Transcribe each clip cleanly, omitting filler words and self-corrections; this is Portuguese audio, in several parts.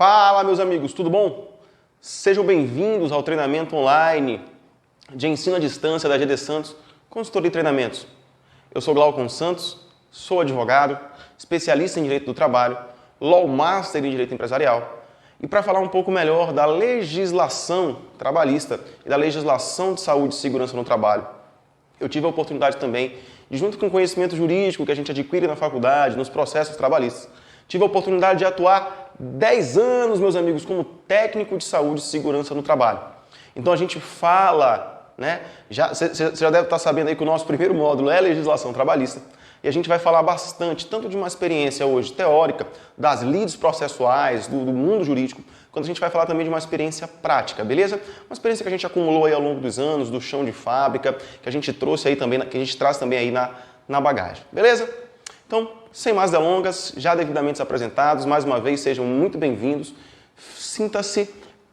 Fala, meus amigos, tudo bom? Sejam bem-vindos ao treinamento online de ensino à distância da GD Santos, consultoria e treinamentos. Eu sou Glaucon Santos, sou advogado, especialista em Direito do Trabalho, Law Master em Direito Empresarial. E para falar um pouco melhor da legislação trabalhista e da legislação de saúde e segurança no trabalho, eu tive a oportunidade também de, junto com o conhecimento jurídico que a gente adquire na faculdade, nos processos trabalhistas, tive a oportunidade de atuar 10 anos, meus amigos, como técnico de saúde e segurança no trabalho. Então a gente fala, né? Você já deve estar sabendo aí que o nosso primeiro módulo é legislação trabalhista. E a gente vai falar bastante, tanto de uma experiência hoje teórica, das lides processuais, do mundo jurídico, quanto a gente vai falar também de uma experiência prática, beleza? Uma experiência que a gente acumulou aí ao longo dos anos, do chão de fábrica, que a gente trouxe aí também, que a gente traz também aí na bagagem, beleza? Então, sem mais delongas, já devidamente apresentados, mais uma vez sejam muito bem-vindos. Sinta-se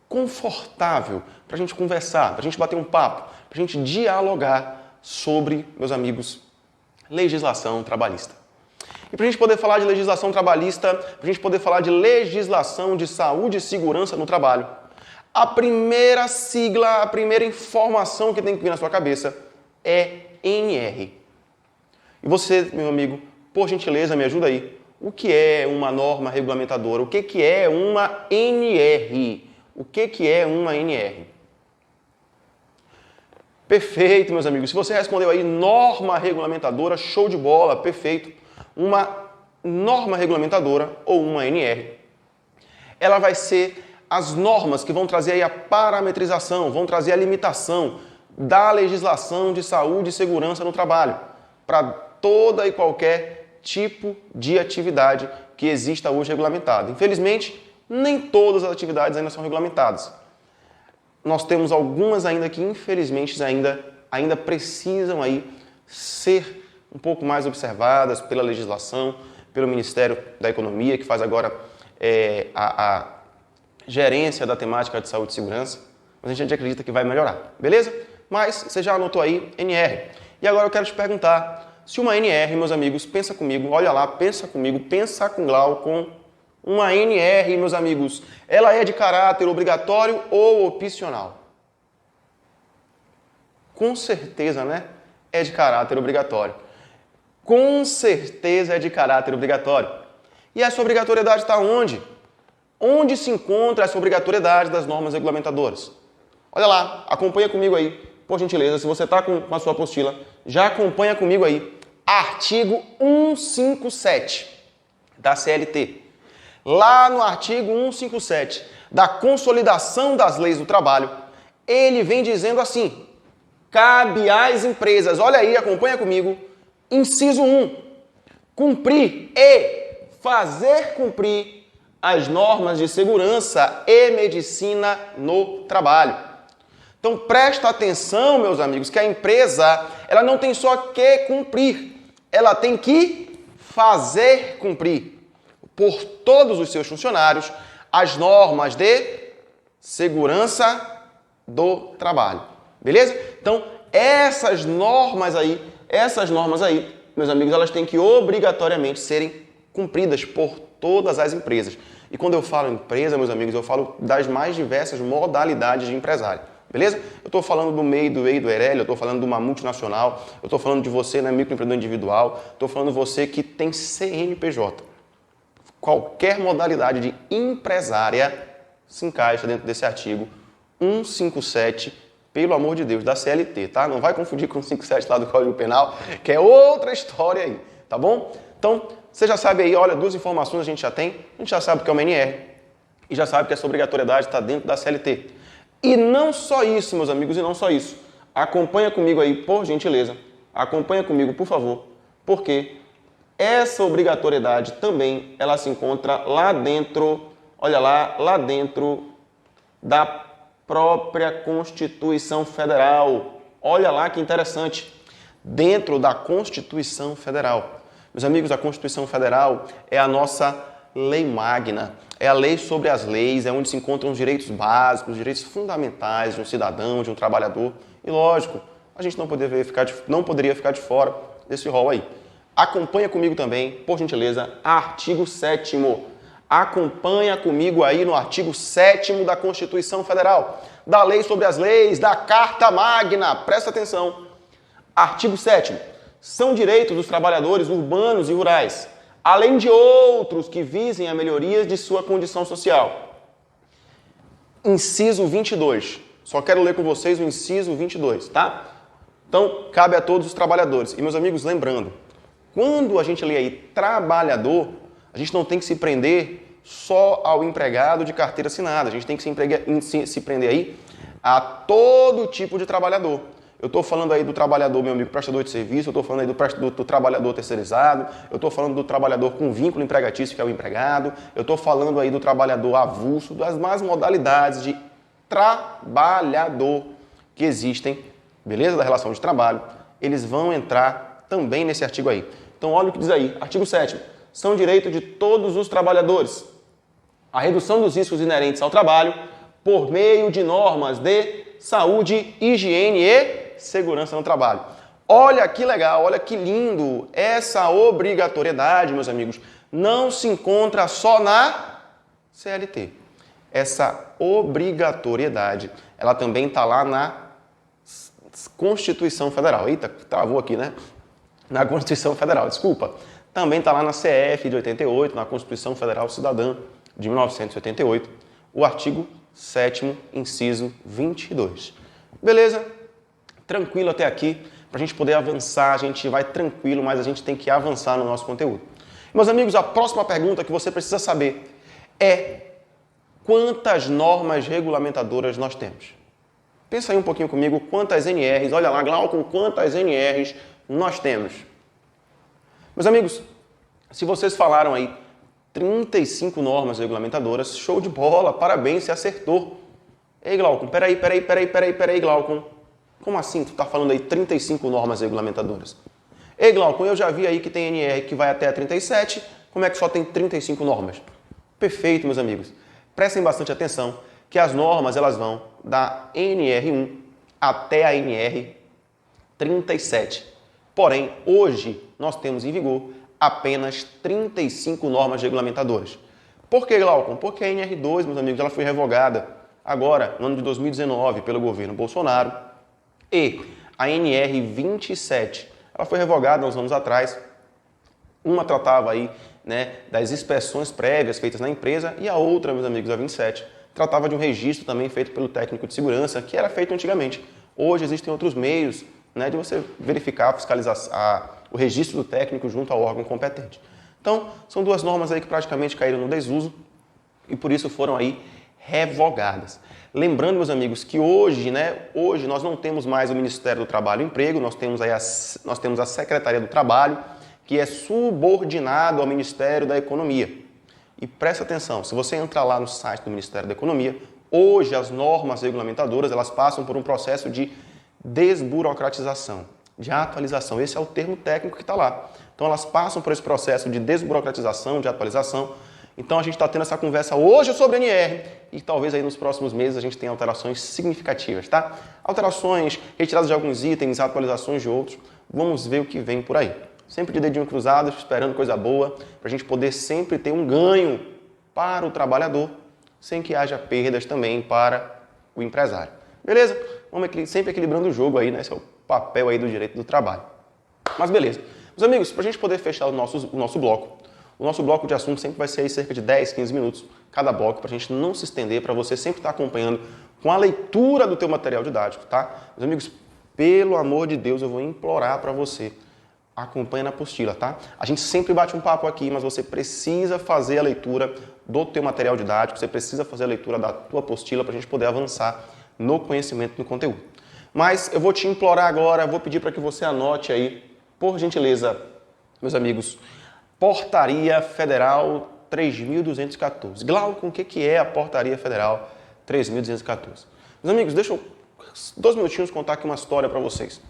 confortável para a gente conversar, para a gente bater um papo, para a gente dialogar sobre, meus amigos, legislação trabalhista. E para a gente poder falar de legislação trabalhista, para a gente poder falar de legislação de saúde e segurança no trabalho, a primeira sigla, a primeira informação que tem que vir na sua cabeça é NR. E você, meu amigo, por gentileza, me ajuda aí. O que é uma norma regulamentadora? O que é uma NR? O que é uma NR? Perfeito, meus amigos. Se você respondeu aí norma regulamentadora, show de bola, perfeito. Uma norma regulamentadora ou uma NR, ela vai ser as normas que vão trazer aí a parametrização, vão trazer a limitação da legislação de saúde e segurança no trabalho para toda e qualquer tipo de atividade que exista hoje regulamentada. Infelizmente, nem todas as atividades ainda são regulamentadas. Nós temos algumas ainda que, infelizmente, ainda precisam aí ser um pouco mais observadas pela legislação, pelo Ministério da Economia, que faz agora a gerência da temática de saúde e segurança. Mas a gente acredita que vai melhorar, beleza? Mas você já anotou aí NR. E agora eu quero te perguntar, se uma NR, meus amigos, pensa comigo, olha lá, pensa comigo, pensa com Glaucon. Uma NR, meus amigos, ela é de caráter obrigatório ou opcional? Com certeza, né? É de caráter obrigatório. Com certeza é de caráter obrigatório. E essa obrigatoriedade está onde? Onde se encontra essa obrigatoriedade das normas regulamentadoras? Olha lá, acompanha comigo aí, por gentileza, se você está com a sua apostila, já acompanha comigo aí. Artigo 157 da CLT. Lá no artigo 157 da Consolidação das Leis do Trabalho, ele vem dizendo assim, cabe às empresas, olha aí, acompanha comigo, inciso 1, cumprir e fazer cumprir as normas de segurança e medicina no trabalho. Então presta atenção, meus amigos, que a empresa, ela não tem só que cumprir, ela tem que fazer cumprir por todos os seus funcionários as normas de segurança do trabalho. Beleza? Então, essas normas aí, meus amigos, elas têm que obrigatoriamente serem cumpridas por todas as empresas. E quando eu falo empresa, meus amigos, eu falo das mais diversas modalidades de empresário. Beleza? Eu estou falando do MEI, do EIRELI, eu estou falando de uma multinacional, eu estou falando de você, né, microempreendedor individual, estou falando de você que tem CNPJ. Qualquer modalidade de empresária se encaixa dentro desse artigo 157, pelo amor de Deus, da CLT, tá? Não vai confundir com o 157 lá do Código Penal, que é outra história aí, tá bom? Então, você já sabe aí, olha, duas informações a gente já tem. A gente já sabe que é uma NR e já sabe que essa obrigatoriedade está dentro da CLT. E não só isso, meus amigos, e não só isso. Acompanha comigo aí, por gentileza. Acompanha comigo, por favor, porque essa obrigatoriedade também, ela se encontra lá dentro, olha lá dentro da própria Constituição Federal. Olha lá que interessante, dentro da Constituição Federal. Meus amigos, a Constituição Federal é a nossa lei magna, é a lei sobre as leis, é onde se encontram os direitos básicos, os direitos fundamentais de um cidadão, de um trabalhador. E lógico, a gente não poderia ficar de fora desse rol aí. Acompanha comigo também, por gentileza, artigo 7º. Acompanha comigo aí no artigo 7º da Constituição Federal, da Lei sobre as Leis, da Carta Magna. Presta atenção. Artigo 7º. São direitos dos trabalhadores urbanos e rurais, além de outros que visem a melhoria de sua condição social. Inciso 22. Só quero ler com vocês o inciso 22, tá? Então, cabe a todos os trabalhadores. E, meus amigos, lembrando, quando a gente lê aí trabalhador, a gente não tem que se prender só ao empregado de carteira assinada. A gente tem que se prender aí a todo tipo de trabalhador. Eu estou falando aí do trabalhador, meu amigo, prestador de serviço, eu estou falando aí do trabalhador terceirizado, eu estou falando do trabalhador com vínculo empregatício, que é o empregado, eu estou falando aí do trabalhador avulso, das mais modalidades de trabalhador que existem, beleza? Da relação de trabalho, eles vão entrar também nesse artigo aí. Então, olha o que diz aí, artigo 7º. São direitos de todos os trabalhadores a redução dos riscos inerentes ao trabalho por meio de normas de saúde, higiene e segurança no trabalho. Olha que legal, olha que lindo. Essa obrigatoriedade, meus amigos, não se encontra só na CLT. Essa obrigatoriedade, ela também está lá na Constituição Federal. Eita, travou aqui, né? Na Constituição Federal, desculpa. Também está lá na CF de 88, na Constituição Federal Cidadã de 1988, o artigo 7º, inciso 22. Beleza? Tranquilo até aqui. Para a gente poder avançar, a gente vai tranquilo, mas a gente tem que avançar no nosso conteúdo. Meus amigos, a próxima pergunta que você precisa saber é: quantas normas regulamentadoras nós temos? Pensa aí um pouquinho comigo, quantas NRs, olha lá, Glaucon, quantas NRs nós temos? Meus amigos, se vocês falaram aí 35 normas regulamentadoras, show de bola, parabéns, você acertou. Ei, Glaucon, peraí, Glaucon. Como assim tu tá falando aí 35 normas regulamentadoras? Ei, Glaucon, eu já vi aí que tem NR que vai até a 37, como é que só tem 35 normas? Perfeito, meus amigos. Prestem bastante atenção que as normas elas vão da NR1 até a NR37. Porém, hoje nós temos em vigor apenas 35 normas regulamentadoras. Por que, Glaucon? Porque a NR2, meus amigos, ela foi revogada agora, no ano de 2019, pelo governo Bolsonaro. E a NR27, ela foi revogada uns anos atrás. Uma tratava aí, né, das inspeções prévias feitas na empresa e a outra, meus amigos, a 27, tratava de um registro também feito pelo técnico de segurança, que era feito antigamente. Hoje existem outros meios, né, de você verificar, fiscalizar o registro do técnico junto ao órgão competente. Então, são duas normas aí que praticamente caíram no desuso e por isso foram aí revogadas. Lembrando, meus amigos, que hoje nós não temos mais o Ministério do Trabalho e Emprego, nós temos a Secretaria do Trabalho, que é subordinado ao Ministério da Economia. E presta atenção, se você entrar lá no site do Ministério da Economia, hoje as normas regulamentadoras elas passam por um processo de desburocratização, de atualização. Esse é o termo técnico que está lá. Então elas passam por esse processo de desburocratização, de atualização. Então a gente está tendo essa conversa hoje sobre NR e talvez aí nos próximos meses a gente tenha alterações significativas, tá? Alterações, retiradas de alguns itens, atualizações de outros. Vamos ver o que vem por aí. Sempre de dedinho cruzado, esperando coisa boa, para a gente poder sempre ter um ganho para o trabalhador, sem que haja perdas também para o empresário. Beleza? Vamos sempre equilibrando o jogo aí, né? Esse é o papel aí do direito do trabalho. Mas beleza. Meus amigos, para a gente poder fechar o nosso bloco de assunto sempre vai ser aí cerca de 10, 15 minutos cada bloco, para a gente não se estender, para você sempre estar acompanhando com a leitura do teu material didático, tá? Meus amigos, pelo amor de Deus, eu vou implorar para você, acompanha na apostila, tá? A gente sempre bate um papo aqui, mas você precisa fazer a leitura do teu material didático, você precisa fazer a leitura da tua apostila para a gente poder avançar no conhecimento do conteúdo. Mas eu vou te implorar agora, vou pedir para que você anote aí, por gentileza, meus amigos, Portaria Federal 3.214. Glaucon, o que é a Portaria Federal 3.214? Meus amigos, deixa eu 2 minutinhos contar aqui uma história para vocês.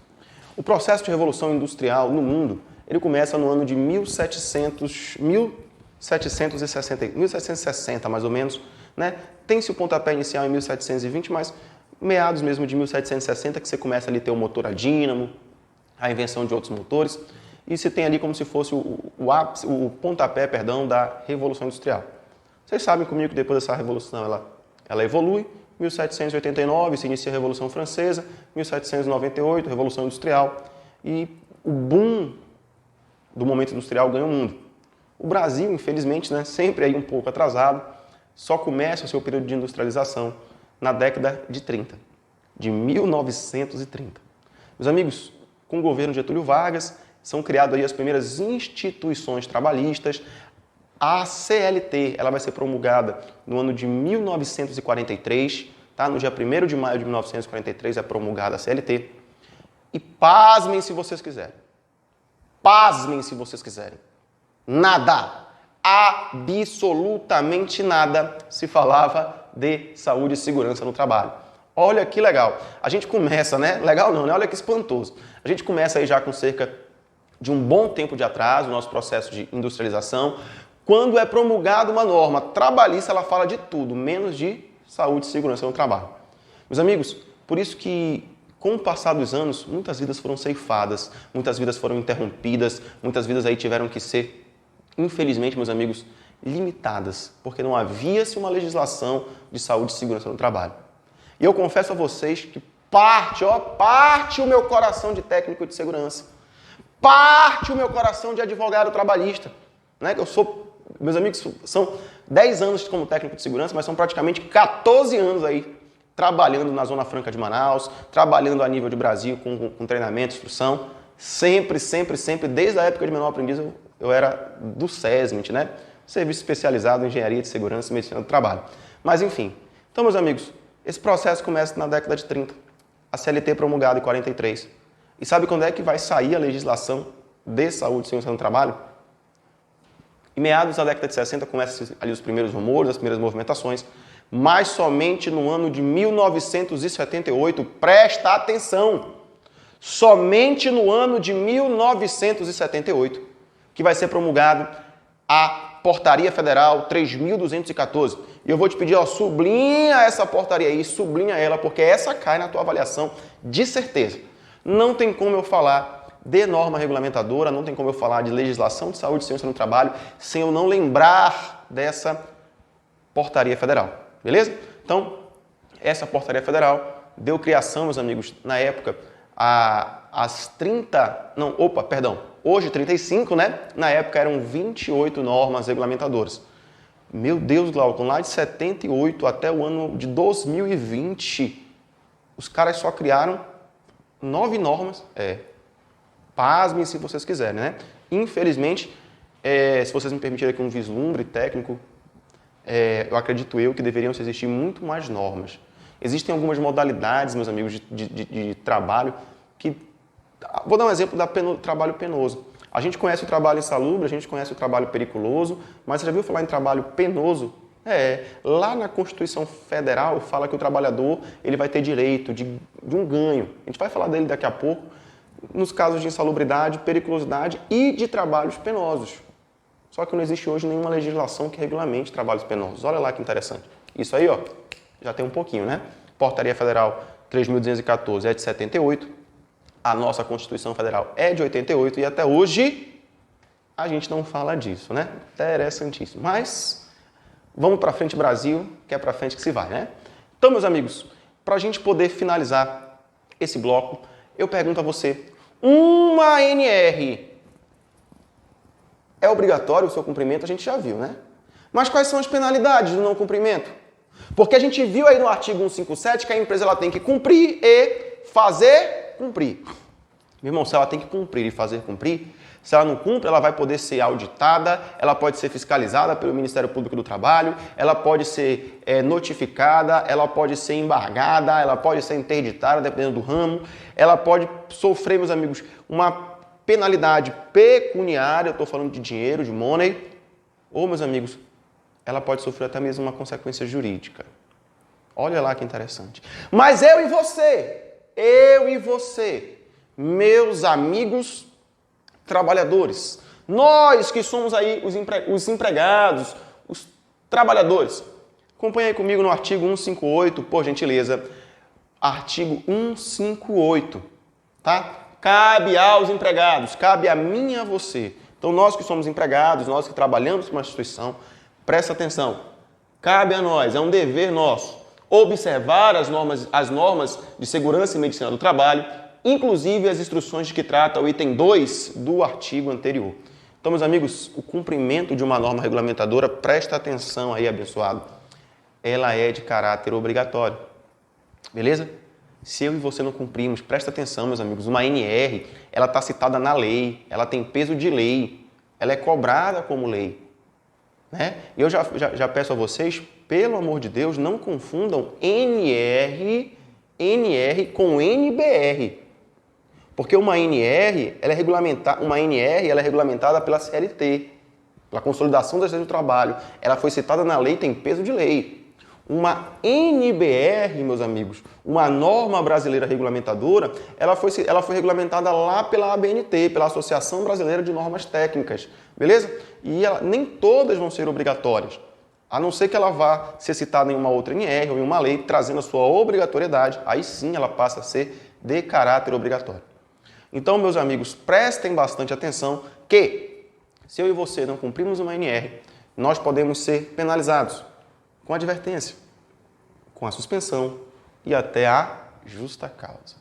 O processo de revolução industrial no mundo, ele começa no ano de 1760, mais ou menos, né? Tem-se o pontapé inicial em 1720, mas meados mesmo de 1760 que você começa ali a ter o motor a dínamo, a invenção de outros motores, e se tem ali como se fosse o pontapé, da Revolução Industrial. Vocês sabem comigo que depois dessa revolução ela evolui. 1789 se inicia a Revolução Francesa, 1798 Revolução Industrial e o boom do momento industrial ganha o mundo. O Brasil, infelizmente, né, sempre aí um pouco atrasado, só começa o seu período de industrialização na década de 30, de 1930. Meus amigos, com o governo Getúlio Vargas, são criadas aí as primeiras instituições trabalhistas. A CLT ela vai ser promulgada no ano de 1943, tá? No dia 1º de maio de 1943 é promulgada a CLT. E pasmem se vocês quiserem. Pasmem se vocês quiserem. Nada, absolutamente nada se falava de saúde e segurança no trabalho. Olha que legal. A gente começa, né? Legal não, né? Olha que espantoso. A gente começa aí já com cerca de um bom tempo de atraso, o nosso processo de industrialização. Quando é promulgada uma norma trabalhista, ela fala de tudo, menos de saúde e segurança no trabalho. Meus amigos, por isso que, com o passar dos anos, muitas vidas foram ceifadas, muitas vidas foram interrompidas, muitas vidas aí tiveram que ser, infelizmente, meus amigos, limitadas, porque não havia-se uma legislação de saúde e segurança no trabalho. E eu confesso a vocês que parte o meu coração de técnico de segurança, parte o meu coração de advogado trabalhista, né? Meus amigos, são 10 anos como técnico de segurança, mas são praticamente 14 anos aí trabalhando na Zona Franca de Manaus, trabalhando a nível de Brasil com treinamento, instrução. Sempre, desde a época de menor aprendiz, eu era do SESMIT, né? Serviço especializado em Engenharia de Segurança e Medicina do Trabalho. Mas enfim, então meus amigos, esse processo começa na década de 30, a CLT promulgada em 43. E sabe quando é que vai sair a legislação de saúde e segurança no trabalho? Em meados da década de 60 começam ali os primeiros rumores, as primeiras movimentações, mas somente no ano de 1978, presta atenção, somente no ano de 1978, que vai ser promulgado a Portaria Federal 3.214. E eu vou te pedir, sublinha essa portaria aí, sublinha ela, porque essa cai na tua avaliação de certeza. Não tem como eu falar de norma regulamentadora, não tem como eu falar de legislação de saúde e segurança no trabalho sem eu não lembrar dessa portaria federal, beleza? Então, essa portaria federal deu criação, meus amigos, na época, hoje 35, né? Na época eram 28 normas regulamentadoras. Meu Deus, Glaucon, lá de 78 até o ano de 2020, os caras só criaram 9 normas, pasmem se vocês quiserem, né? Infelizmente, se vocês me permitirem aqui um vislumbre técnico, eu acredito que deveriam existir muito mais normas. Existem algumas modalidades, meus amigos, de trabalho que... Vou dar um exemplo do trabalho penoso. A gente conhece o trabalho insalubre, a gente conhece o trabalho periculoso, mas você já viu falar em trabalho penoso? Lá na Constituição Federal fala que o trabalhador ele vai ter direito de um ganho. A gente vai falar dele daqui a pouco, nos casos de insalubridade, periculosidade e de trabalhos penosos. Só que não existe hoje nenhuma legislação que regulamente trabalhos penosos. Olha lá que interessante. Isso aí, já tem um pouquinho, né? Portaria Federal 3.214 é de 78. A nossa Constituição Federal é de 88 e até hoje a gente não fala disso, né? Interessantíssimo. Mas vamos para frente, Brasil, que é para frente que se vai, né? Então, meus amigos, para a gente poder finalizar esse bloco, eu pergunto a você, uma ANR é obrigatório o seu cumprimento? A gente já viu, né? Mas quais são as penalidades do não cumprimento? Porque a gente viu aí no artigo 157 que a empresa ela tem que cumprir e fazer cumprir. Meu irmão, se ela tem que cumprir e fazer cumprir, se ela não cumpre, ela vai poder ser auditada, ela pode ser fiscalizada pelo Ministério Público do Trabalho, ela pode ser notificada, ela pode ser embargada, ela pode ser interditada, dependendo do ramo, ela pode sofrer, meus amigos, uma penalidade pecuniária, eu estou falando de dinheiro, de money, ou, meus amigos, ela pode sofrer até mesmo uma consequência jurídica. Olha lá que interessante. Mas eu e você, meus amigos trabalhadores, nós que somos aí os empregados, os trabalhadores, acompanhe aí comigo no artigo 158, por gentileza, artigo 158, tá? Cabe aos empregados, cabe a mim e a você. Então nós que somos empregados, nós que trabalhamos com uma instituição, presta atenção, Cabe a nós, é um dever nosso, observar as normas de segurança e medicina do trabalho, inclusive as instruções de que trata o item 2 do artigo anterior. Então, meus amigos, o cumprimento de uma norma regulamentadora, presta atenção aí, abençoado, ela é de caráter obrigatório. Beleza? Se eu e você não cumprimos, presta atenção, meus amigos, uma NR, ela está citada na lei, ela tem peso de lei, ela é cobrada como lei. Né? E eu já peço a vocês, pelo amor de Deus, não confundam NR com NBR. Porque uma NR, ela é regulamentada pela CLT, pela Consolidação da Justiça do Trabalho. Ela foi citada na lei, tem peso de lei. Uma NBR, meus amigos, uma norma brasileira regulamentadora, ela foi regulamentada lá pela ABNT, pela Associação Brasileira de Normas Técnicas, beleza? E nem todas vão ser obrigatórias, a não ser que ela vá ser citada em uma outra NR ou em uma lei, trazendo a sua obrigatoriedade, aí sim ela passa a ser de caráter obrigatório. Então, meus amigos, prestem bastante atenção que, se eu e você não cumprirmos uma NR, nós podemos ser penalizados com advertência, com a suspensão e até a justa causa.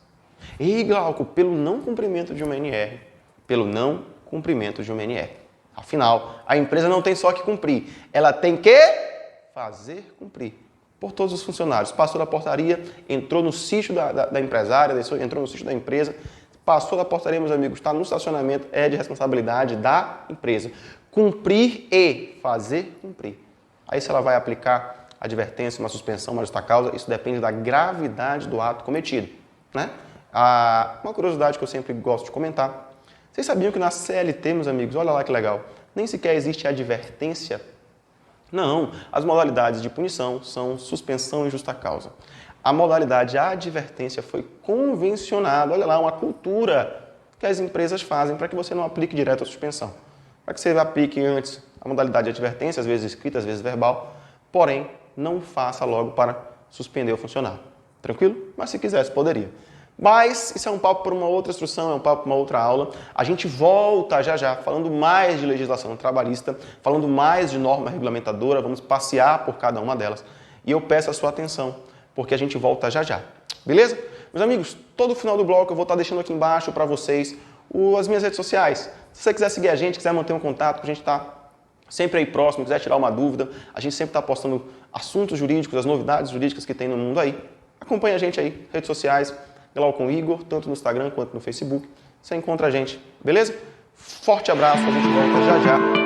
E, Glauco, pelo não cumprimento de uma NR, Afinal, a empresa não tem só que cumprir, ela tem que fazer cumprir por todos os funcionários. Passou da portaria, entrou no sítio da empresária, entrou no sítio da empresa, passou da portaria, meus amigos, está no estacionamento, é de responsabilidade da empresa. Cumprir e fazer cumprir. Aí se ela vai aplicar advertência, uma suspensão, uma justa causa, isso depende da gravidade do ato cometido. Né? Uma curiosidade que eu sempre gosto de comentar. Vocês sabiam que na CLT, meus amigos, olha lá que legal, nem sequer existe advertência? Não, as modalidades de punição são suspensão e justa causa. A modalidade advertência foi convencionada, olha lá, uma cultura que as empresas fazem para que você não aplique direto a suspensão. Para que você aplique antes a modalidade de advertência, às vezes escrita, às vezes verbal, porém, não faça logo para suspender o funcionário. Tranquilo? Mas se quisesse, poderia. Mas isso é um papo para uma outra instrução, é um papo para uma outra aula. A gente volta já, falando mais de legislação trabalhista, falando mais de norma regulamentadora, vamos passear por cada uma delas. E eu peço a sua atenção, porque a gente volta já. Beleza? Meus amigos, todo final do bloco eu vou estar deixando aqui embaixo para vocês as minhas redes sociais. Se você quiser seguir a gente, quiser manter um contato, a gente está sempre aí próximo, quiser tirar uma dúvida, a gente sempre está postando assuntos jurídicos, as novidades jurídicas que tem no mundo aí. Acompanhe a gente aí, redes sociais, Glaucon Igor, tanto no Instagram quanto no Facebook. Você encontra a gente, beleza? Forte abraço, a gente volta já.